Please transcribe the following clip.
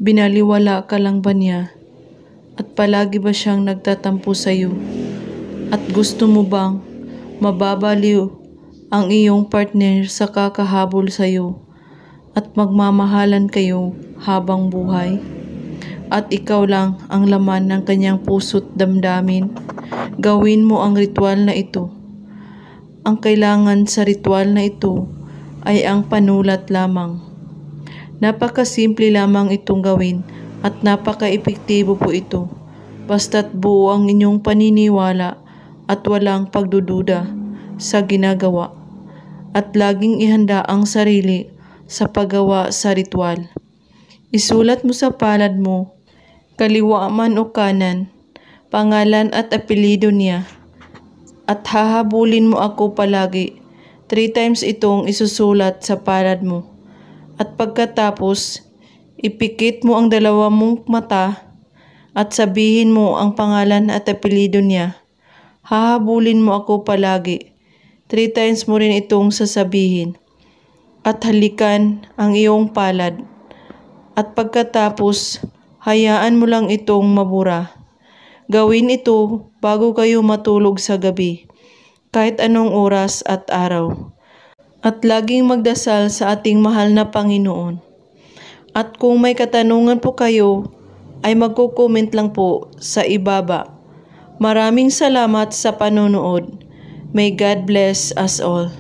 Binaliwala ka lang ba niya? At palagi ba siyang nagtatampo sa iyo? At gusto mo bang mababaliw ang iyong partner sa kakahabol sa iyo at magmamahalan kayo habang buhay? At ikaw lang ang laman ng kanyang puso't damdamin? Gawin mo ang ritual na ito. Ang kailangan sa ritual na ito ay ang panulat lamang. Napakasimple lamang itong gawin at napaka-epektibo po ito. Basta't buo ang inyong paniniwala at walang pagdududa sa ginagawa. At laging ihanda ang sarili sa paggawa sa ritual. Isulat mo sa palad mo, kaliwa man o kanan, pangalan at apelyido niya. At hahabulin mo ako palagi. 3 times itong isusulat sa palad mo. At pagkatapos, ipikit mo ang 2 mong mata at sabihin mo ang pangalan at apelyido niya. Hahabulin mo ako palagi. 3 times mo rin itong sasabihin. At halikan ang iyong palad. At pagkatapos, hayaan mo lang itong mabura. Gawin ito bago kayo matulog sa gabi, kahit anong oras at araw. At laging magdasal sa ating mahal na Panginoon. At kung may katanungan po kayo, ay magko-comment lang po sa ibaba. Maraming salamat sa panonood. May God bless us all.